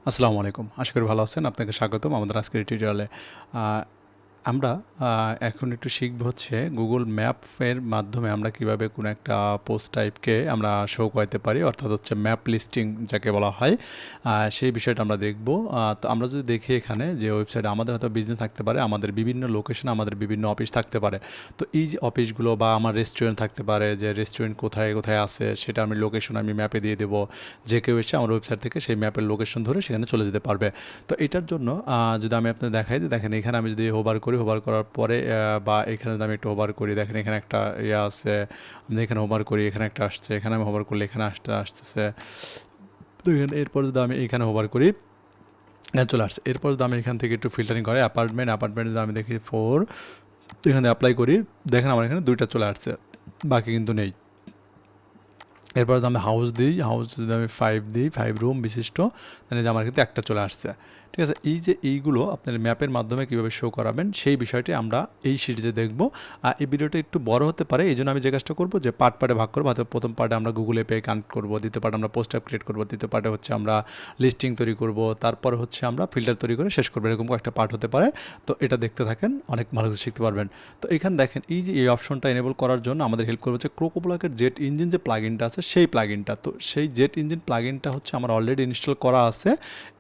আসসালামু আলাইকুম। আশা করি ভালো আছেন। আপনাকে স্বাগতম আমাদের আজকের টিউটোরিয়ালে। আ আমরা এখন একটু শিখব হচ্ছে Google ম্যাপের মাধ্যমে আমরা কিভাবে কোনো একটা পোস্ট টাইপকে আমরা শো করাইতে পারি। অর্থাৎ হচ্ছে ম্যাপ লিস্টিং যাকে বলা হয়। সেই বিষয়টা আমরা দেখব। তো আমরা যদি দেখি এখানে যে ওয়েবসাইটে আমাদের হয়তো বিজনেস থাকতে পারে, আমাদের বিভিন্ন লোকেশনে আমাদের বিভিন্ন অফিস থাকতে পারে। তো এই যে অফিসগুলো বা আমার রেস্টুরেন্ট থাকতে পারে, যে রেস্টুরেন্ট কোথায়, কোথায় আছে সেটা আমি লোকেশন আমি ম্যাপে দিয়ে দেবো। যে কেউ এসে আমার ওয়েবসাইট থেকে সেই ম্যাপের লোকেশন ধরে সেখানে চলে যেতে পারবে। তো এটার জন্য যদি আমি আপনাদের দেখাই যে দেখেন এখানে আমি যদি হোভার করি, হোভার করার পরে বা এখানে যদি আমি একটু হোভার করি, দেখেন এখানে একটা ইয়ে আছে, আমি এখানে হোভার করি, এখানে একটা আসছে, এখানে আমি হোভার করলে এখানে আসতেছে। তো এখানে এরপর যদি আমি এখানে হোভার করি, চলে আসছে। এরপর যদি আমি এখান থেকে একটু ফিল্টারিং করে অ্যাপার্টমেন্ট যদি আমি দেখি 4, তো এখানে অ্যাপ্লাই করি, দেখেন আমার এখানে 2টা চলে আসছে, বাকি কিন্তু নেই। এরপর যদি আমি হাউস দিই, হাউস যদি আমি 5 দিই, 5 রুম বিশিষ্ট, তাহলে যে আমার কিন্তু একটা চলে আসছে। ঠিক আছে, এই যে এইগুলো আপনার ম্যাপের মাধ্যমে কীভাবে শো করাবেন সেই বিষয়টি আমরা এই সিরিজে দেখব। এই ভিডিওটা একটু বড় হতে পারে, এই জন্য আমি যে কাজটা করবো যে পার্টে ভাগ করবো। হয়তো প্রথম পার্টে আমরা গুগল এপিআই কানেক্ট করবো, দ্বিতীয় পার্টে আমরা পোস্ট অ্যাপ ক্রিয়েট করবো, তৃতীয় পার্টে হচ্ছে আমরা লিস্টিং তৈরি করব, তারপরে হচ্ছে আমরা ফিল্টার তৈরি করে শেষ করবো। এরকম একটা পার্ট হতে পারে। তো এটা দেখতে থাকেন, অনেক ভালো কিছু শিখতে পারবেন। তো এখানে দেখেন এই যে এই অপশনটা এনেবল করার জন্য আমাদের হেল্প করবে হচ্ছে ক্রোকোব্লকের জেট ইঞ্জিন যে প্লাগইনটা আছে সেই প্লাগইনটা। তো সেই জেট ইঞ্জিন প্লাগইনটা হচ্ছে আমার অলরেডি ইনস্টল করা আছে।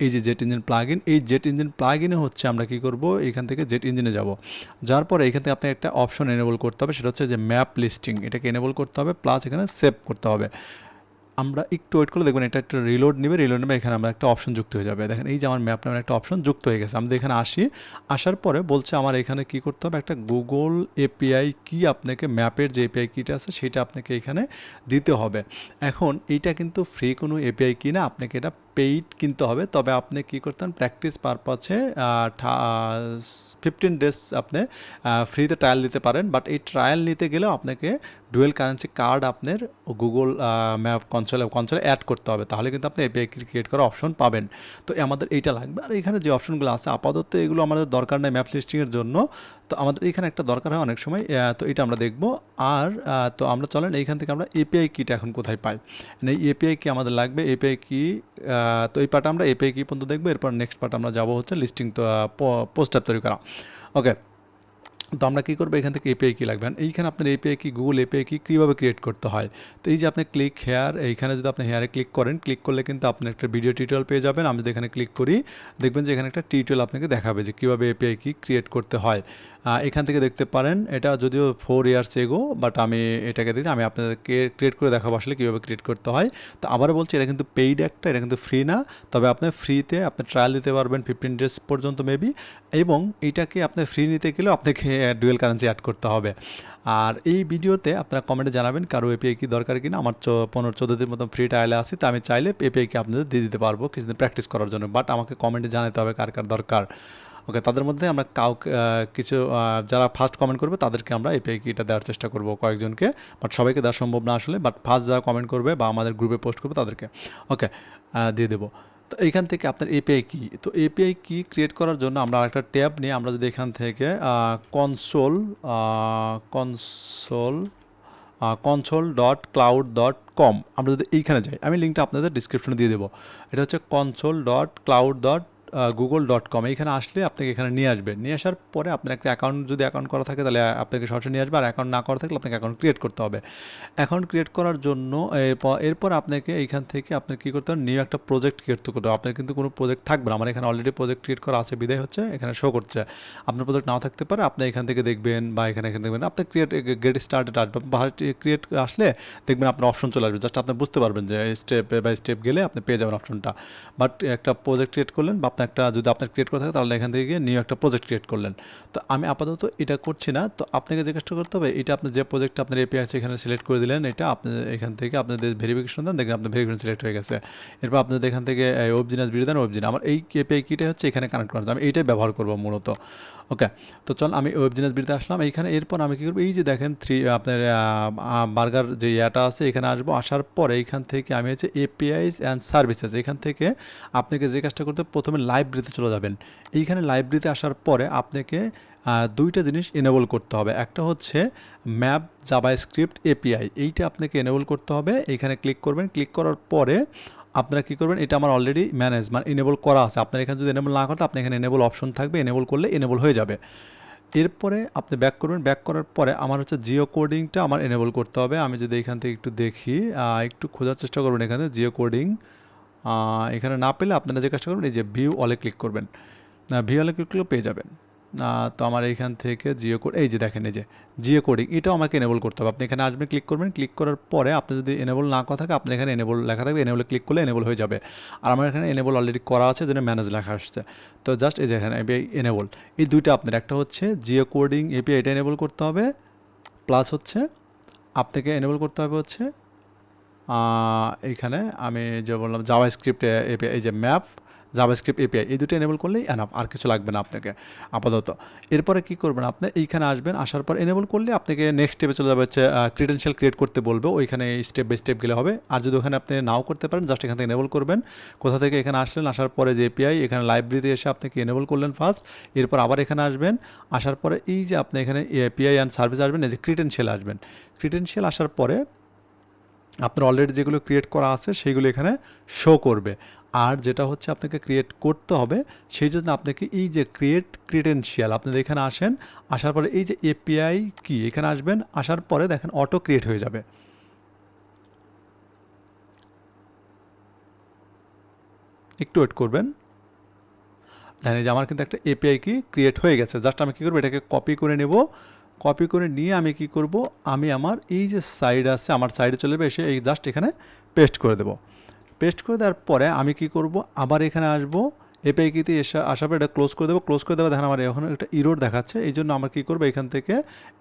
এই যে জেট ইঞ্জিন প্লাগইন, এই জেট ইঞ্জিন প্লাগইনে হচ্ছে আমরা কি করব, এখান থেকে জেট ইঞ্জিনে যাব। যার পরে এখান থেকে আপনি একটা অপশন এনেবল করতে হবে, সেটা হচ্ছে যে ম্যাপ লিস্টিং। এটাকে এনেবল করতে হবে, প্লাস এখানে সেভ করতে হবে। আমরা একটু ওয়েট করলে দেখবেন এটা একটা রিলোড নেবে, এখানে আমরা একটা অপশন যুক্ত হয়ে যাবে। দেখেন এই যে আমার ম্যাপ নামের একটা অপশন যুক্ত হয়ে গেছে। আমরা এখানে আসি, আসার পরে বলছে আমার এখানে কি করতে হবে, একটা গুগল এপিআই কি আপনাকে ম্যাপের যে এপিআই কিটা আছে সেটা আপনাকে এখানে দিতে হবে। এখন এইটা কিন্তু ফ্রি কোনো এপিআই কি না, আপনাকে এটা পেইড কিনতে হবে। তবে আপনি কী করতেন, প্র্যাকটিস পারপাসে 15 ডেজ আপনি ফ্রিতে ট্রায়াল দিতে পারেন। বাট এই ট্রায়াল নিতে গেলেও আপনাকে ডুয়েল কারেন্সি কার্ড আপনার গুগল ম্যাপ কনসোলে অ্যাড করতে হবে, তাহলে কিন্তু আপনি এপিআই ক্রিয়েট করার অপশন পাবেন। তো আমাদের এইটা লাগবে। আর এখানে যে অপশনগুলো আছে আপাতত এগুলো আমাদের দরকার নেই ম্যাপ লিস্টিংয়ের জন্য। তো আমাদের এখানে একটা দরকার হয় অনেক সময়, তো এটা আমরা দেখব। আর তো আমরা চলেন এইখান থেকে আমরা এপিআই কিটা এখন কোথায় পাই, এই এপিআই কি আমাদের লাগবে, এপিআই কি। তো এই পার্টে আমরা এপিআই কি পর্যন্ত দেখবো। এরপর নেক্সট পার্ট আমরা যাবো হচ্ছে লিস্টিং, তো পোস্টার তৈরি করা। ওকে, তো আমরা কী করবো, এখান থেকে এপিআই কি লাগবে। এইখানে আপনার এপিআই কি, গুগল এপিআই কি কীভাবে ক্রিয়েট করতে হয়। তো এই যে আপনি ক্লিক হেয়ার, এইখানে যদি আপনি হেয়ারে ক্লিক করেন, ক্লিক করলে কিন্তু আপনি একটা ভিডিও টিউটোরিয়াল পেয়ে যাবেন। আমি যদি এখানে ক্লিক করি, দেখবেন যে এখানে একটা টিউটোরিয়াল আপনাকে দেখাবে যে কীভাবে এপিআই কি ক্রিয়েট করতে হয়। এখান থেকে দেখতে পারেন, এটা যদিও 4 ইয়ার্স এগো, বাট আমি এটাকে দিই, আমি আপনাদেরকে ক্রিয়েট করে দেখাবো আসলে কীভাবে ক্রিয়েট করতে হয়। তো আবারও বলছি, এটা কিন্তু পেইড একটা, এটা কিন্তু ফ্রি না। তবে আপনি ফ্রিতে আপনি ট্রায়াল দিতে পারবেন 15 ডেজ পর্যন্ত মেবি। এবং এইটাকে আপনি ফ্রি নিতে গেলেও আপনাকে ডুয়েল কারেন্সি অ্যাড করতে হবে। আর এই ভিডিওতে আপনারা কমেন্টে জানাবেন কারো এপিআই কি দরকার কিনা। আমার 15-14 দিন মতো ফ্রি ট্রায়ালে আছি, তো আমি চাইলে এপিআই কি আপনাদের দিয়ে দিতে পারবো কিছুদিন প্র্যাকটিস করার জন্য। বাট আমাকে কমেন্টে জানাতে হবে কার কার দরকার। ওকে, তাদের মধ্যে আমরা কাউকে কিছু যারা ফার্স্ট কমেন্ট করবে তাদেরকে আমরা এপিআই কিটা দেওয়ার চেষ্টা করব কয়েকজনকে। বাট সবাইকে দেওয়া সম্ভব না আসলে, বাট ফার্স্ট যারা কমেন্ট করবে বা আমাদের গ্রুপে পোস্ট করবে তাদেরকে ওকে দিয়ে দেবো। তো এইখান থেকে আপনার এপিআই কি, তো এপিআই কি ক্রিয়েট করার জন্য আমরা একটা ট্যাব নিয়ে, আমরা যদি এখান থেকে কনসোল কনসোল console.cloud.com আমরা যদি এইখানে যাই, আমি লিঙ্কটা আপনাদের ডিসক্রিপশনে দিয়ে দেবো। এটা হচ্ছে console.cloud.google.com। এইখানে আসলে আপনাকে এখানে নিয়ে আসবে। নিয়ে আসার পরে আপনার একটা অ্যাকাউন্ট, যদি অ্যাকাউন্ট করা থাকে তাহলে আপনাকে সরাসরি নিয়ে আসবে। আর অ্যাকাউন্ট না করা থাকলে আপনাকে অ্যাকাউন্ট ক্রিয়েট করতে হবে। অ্যাকাউন্ট ক্রিয়েট করার জন্য এরপর আপনাকে এইখান থেকে আপনার কী করতে হবে, নিউ একটা প্রজেক্ট ক্রিয়েট করতে হবে। আপনার কিন্তু কোনো প্রজেক্ট থাকবে না, আমার এখানে অলরেডি প্রজেক্ট ক্রিয়েট করা আছে বিদায় হচ্ছে এখানে শো করছে। আপনার প্রজেক্ট নাও থাকতে পারে, আপনি এখান থেকে দেখবেন বা এখানে দেখবেন আপনি গেট স্টার্টেড আসবে। ক্রিয়েট আসলে দেখবেন আপনার অপশন চলে আসবে, জাস্ট আপনি বুঝতে পারবেন যে স্টেপ বাই স্টেপ গেলে আপনি পেয়ে যাবেন অপশনটা। বাট একটা প্রজেক্ট ক্রিয়েট করলেন বা আপনি একটা, যদি আপনার ক্রিয়েট করা থাকে তাহলে এখান থেকে গিয়ে নিউ একটা প্রজেক্ট ক্রিয়েট করলেন। তো আমি আপাতত এটা করছি না, তো আপনাকে যে কাজটা করতে হবে, এটা আপনি যে প্রজেক্টটা আপনার এপিআই আছে এখানে সিলেক্ট করে দিলেন। এটা আপনি এখান থেকে আপনাদের ভেরিফিকেশন দেন, দেখবেন আপনার ভেরিফিকেশন সিলেক্ট হয়ে গেছে। এরপর আপনাদের এখান থেকে ওয়েবজিনাস ভিডিও দেন, ওয়েবজিন আমার এই এপিআই কিটা হচ্ছে এখানে কানেক্ট করা, আমি এইটাই ব্যবহার করবো মূলত। ওকে, তো চল আমি ওয়েবজিনাস ভিডিওতে আসলাম। এইখানে এরপর আমি কী করবো, এই যে দেখেন আপনার বার্গার যে ইয়াটা আছে এখানে আসবো। আসার পরে এইখান থেকে আমি হচ্ছে এপিআইস অ্যান্ড সার্ভিসেস, এখান থেকে আপনাকে যে কাজটা করতে, প্রথমে লাইব্রেরিতে চলে যাবেন। এইখানে লাইব্রেরিতে আসার পরে আপনাকে দুইটা জিনিস এনেবল করতে হবে। একটা হচ্ছে ম্যাপ জাভাস্ক্রিপ্ট এপিআই, এইটা আপনাকে এনেবল করতে হবে। এইখানে ক্লিক করবেন, ক্লিক করার পরে আপনারা কী করবেন, এটা আমার অলরেডি ম্যানেজ মানে এনেবল করা আছে। আপনার এখানে যদি এনেবল না করেন আপনি এখানে এনেবল অপশন থাকবে, এনেবল করলে এনেবল হয়ে যাবে। এরপরে আপনি ব্যাক করবেন, ব্যাক করার পরে আমার হচ্ছে জিও কোডিংটা আমার এনেবল করতে হবে। আমি যদি এখান থেকে একটু দেখি, একটু খোঁজার চেষ্টা করবেন এখানে জিও কোডিং, এখানে না পেলে আপনারা যে কাজটা করবেন এই যে ভিউ অলে ক্লিক করবেন, ভিউ অলে ক্লিক করলে পেয়ে যাবেন। তো আমার এইখান থেকে জিও কোড, এই যে দেখেন এই যে জিও কোডিং, এটাও আমাকে এনেবল করতে হবে। আপনি এখানে আসবেন, ক্লিক করবেন, ক্লিক করার পরে আপনি যদি এনেবল না করা থাকে আপনি এখানে এনেবল লেখা থাকবে, এনেবলে ক্লিক করলে এনেবল হয়ে যাবে। আর আমার এখানে এনেবল অলরেডি করা আছে, যেন ম্যানেজ লেখা আসছে। তো জাস্ট এই যে এখানে এপিআই এনেবল, এই দুইটা আপনার, একটা হচ্ছে জিও কোডিং এপিআই, এটা এনেবল করতে হবে, প্লাস হচ্ছে আপনাকে এনেবল করতে হবে হচ্ছে এইখানে আমি যে বললাম জাভাস্ক্রিপ্ট এপিআই, এই যে ম্যাপ জাভাস্ক্রিপ্ট এপিআই, এই দুটো এনেবল করলেই এনাফ, আর কিছু লাগবে না আপনাকে আপাতত। এরপরে কি করবেন, আপনি এইখানে আসবেন, আসার পর এনেবল করলে আপনাকে নেক্সট স্টেপে চলে যাবে, হচ্ছে ক্রিডেনশিয়াল ক্রিয়েট করতে বলবে, ওইখানে স্টেপ বাই স্টেপ গেলে হবে। আর যদি ওখানে আপনি নাও করতে পারেন, জাস্ট এখান থেকে এনেবল করবেন। কোথা থেকে এখানে আসলেন, আসার পরে যে এপিআই এখানে লাইব্রেরিতে এসে আপনি কি এনেবল করলেন ফার্স্ট, এরপর আবার এখানে আসবেন, আসার পরে এই যে আপনি এখানে এপিআই অ্যান্ড সার্ভিস আসবেন, এই যে ক্রিডেনশিয়াল আসবেন। ক্রিডেনশিয়াল আসার পরে আপনার অলরেডি যেগুলো ক্রিয়েট করা আছে সেইগুলো এখানে শো করবে। আর যেটা হচ্ছে আপনাকে ক্রিয়েট করতে হবে, সেই জন্য আপনাকে এই যে ক্রিয়েট ক্রিডেনশিয়াল, আপনাদের এখানে আসেন, আসার পরে এই যে এপিআই কি এখানে আসবেন, আসার পরে দেখেন অটো ক্রিয়েট হয়ে যাবে। একটু ওয়েট করবেন, দেখেন যে আমার কিন্তু একটা এপিআই কি ক্রিয়েট হয়ে গেছে। জাস্ট আমি কী করবো, এটাকে কপি করে নেব, কপি করে নিয়ে আমি কি করব, আমি আমার এই যে সাইড আছে আমার সাইডে চলে যাবে, এসে এই জাস্ট এখানে পেস্ট করে দেবো। পেস্ট করে দেওয়ার পরে আমি কি করব, আবার এখানে আসবো, এপিআই কিতে আসার পর এটা ক্লোজ করে দেবো। ক্লোজ করে দেবো, দেখেন আমার এখন একটা ইরোর দেখাচ্ছে, এই জন্য আমার কী করবো, এখান থেকে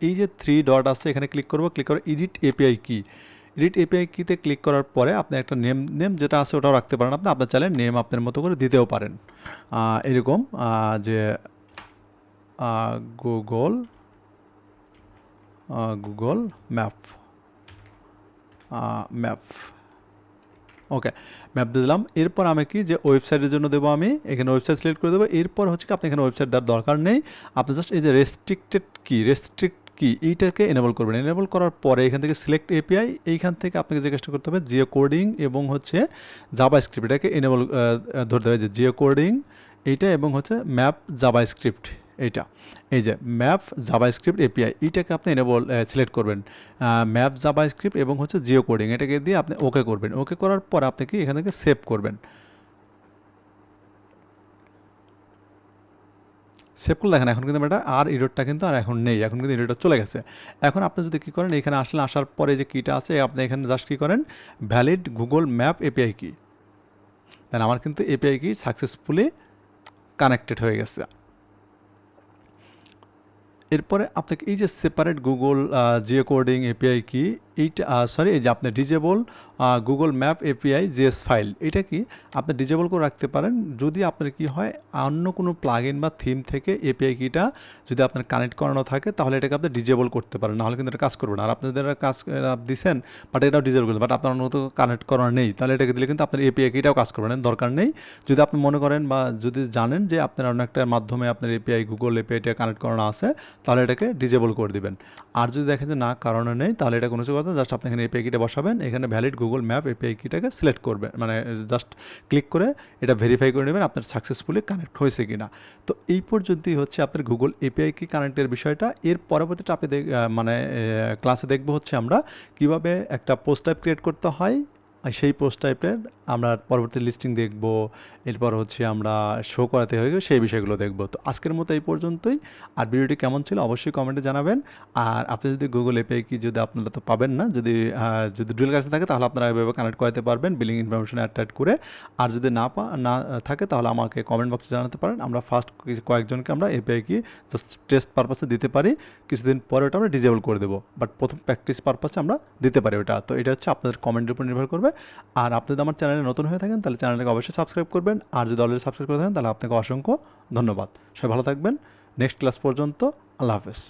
এই যে 3 ডট আছে এখানে ক্লিক করবো, ক্লিক করে এডিট এপিআই কি, এডিট এপিআই কিতে ক্লিক করার পরে আপনি একটা নেম যেটা আছে ওটাও রাখতে পারেন, আপনার চাইলে নেম আপনার মতো করে দিতেও পারেন, এরকম যে গুগল গুগল ম্যাপ, ম্যাপ, ওকে, ম্যাপ দিয়ে দিলাম। এরপর আমি কি যে ওয়েবসাইটের জন্য দেবো, আমি এখানে ওয়েবসাইট সিলেক্ট করে দেবো। এরপর হচ্ছে কি আপনি এখানে ওয়েবসাইট দেওয়ার দরকার নেই, আপনি জাস্ট এই যে রেস্ট্রিক্ট কি এইটাকে এনেবল করবেন। এনেবল করার পরে এখান থেকে সিলেক্ট এপিআই, এইখান থেকে আপনাকে যে কাজটা করতে হবে জিও কোডিং এবং হচ্ছে জাভাস্ক্রিপ্ট, এটাকে এনেবল ধরতে হবে, যে জিও কোডিং এইটা এবং হচ্ছে ম্যাপ জাভাস্ক্রিপ্ট এইটা, এই যে ম্যাপ জাভাস্ক্রিপ্ট এপিআই এইটাকে আপনি এনেবল সিলেক্ট করবেন, ম্যাপ জাভাস্ক্রিপ্ট এবং হচ্ছে জিও কোডিং, এটাকে দিয়ে আপনি ওকে করবেন। ওকে করার পর আপনি কি এখান থেকে সেভ করবেন। সেভ করলে দেখেন এখন কিন্তু এটা আর ইরোরটা কিন্তু আর এখন নেই, এখন কিন্তু ইরোরটা চলে গেছে। এখন আপনি যদি কী করেন, এখানে আসলে আসার পরে যে কিটা আছে আপনি এখানে জাস্ট কী করেন, ভ্যালিড গুগল ম্যাপ এপিআই কি, দেন আমার কিন্তু এপিআই কি সাকসেসফুলি কানেক্টেড হয়ে গেছে। এরপরে আপনাকে এই যে separate Google Jio coding API কি এইটা, সরি এই যে আপনি disable Google map API GS file, এটা কি আপনি ডিজেবল করে রাখতে পারেন। যদি আপনার কি হয় অন্য কোনো প্লাগইন বা থিম থেকে এপিআই কিটা যদি আপনার কানেক্ট করানো থাকে তাহলে এটাকে আপনি ডিজেবল করতে পারেন, নাহলে কিন্তু এটা কাজ করবে না। আর আপনাদের কাজ দিচ্ছেন বাট এটাও ডিজেবল করতে, বাট আপনার মতো কানেক্ট করানো নেই, তাহলে এটাকে দিলে কিন্তু আপনার এপিআই কিটাও কাজ করবে না, দরকার নেই। যদি আপনি মনে করেন বা যদি জানেন যে আপনার অন্য একটা মাধ্যমে আপনার এপিআই গুগল এপিআইটা কানেক্ট করানো আছে, তাহলে এটাকে ডিজেবল করে দিবেন। আর যদি দেখেন যে না কারণে নেই, তাহলে এটা কোনো কথা, জাস্ট আপনি এখানে এপিআই কিটা বসাবেন, এখানে ভ্যালিড গুগল ম্যাপ এপিআই কিটাকে সিলেক্ট করবেন, মানে জাস্ট ক্লিক করে এটা ভেরিফাই করে নেবেন আপনার সাকসেসফুলি কানেক্ট হয়েছে কিনা। তো এই পর্যন্তই হচ্ছে আপনার গুগল এপিআই কি কানেক্টের বিষয়টা। এর পরবর্তীটা আপনি মানে ক্লাসে দেখবো হচ্ছে আমরা কিভাবে একটা পোস্ট টাইপ ক্রিয়েট করতে হয়, সেই পোস্ট টাইপের আমরা পরবর্তী লিস্টিং দেখব, এরপর হচ্ছে আমরা শো করাতে হবে সেই বিষয়গুলো দেখব। তো আজকের মতো এই পর্যন্তই। আর ভিডিওটি কেমন ছিল অবশ্যই কমেন্টে জানাবেন। আর আপনি যদি গুগল এপিআই কি যদি আপনারা তো পাবেন না, যদি ডুয়েল কাছে থাকে তাহলে আপনারা এভাবে কানেক্ট করাতে পারবেন বিলিং ইনফরমেশন অ্যাড করে। আর যদি না থাকে তাহলে আমাকে কমেন্ট বক্সে জানাতে পারেন, আমরা ফার্স্ট কয়েকজনকে আমরা এপিআই কি জাস্ট টেস্ট পারপাসে দিতে পারি, কিছুদিন পরে ওটা আমরা ডিজেবল করে দেবো, বাট প্রথম প্র্যাকটিস পারপাসে আমরা দিতে পারি ওটা। তো এটা হচ্ছে আপনাদের কমেন্টের উপর নির্ভর করবে। আর আপনি যদি আমার চ্যানেলে নতুন হয়ে থাকেন তাহলে চ্যানেলটাকে অবশ্যই সাবস্ক্রাইব করবেন, আর যদি অলরেডি সাবস্ক্রাইব করে থাকেন তাহলে আপনাকে অসংখ্য ধন্যবাদ। সবাই ভালো থাকবেন, নেক্সট ক্লাস পর্যন্ত, আল্লাহ হাফেজ।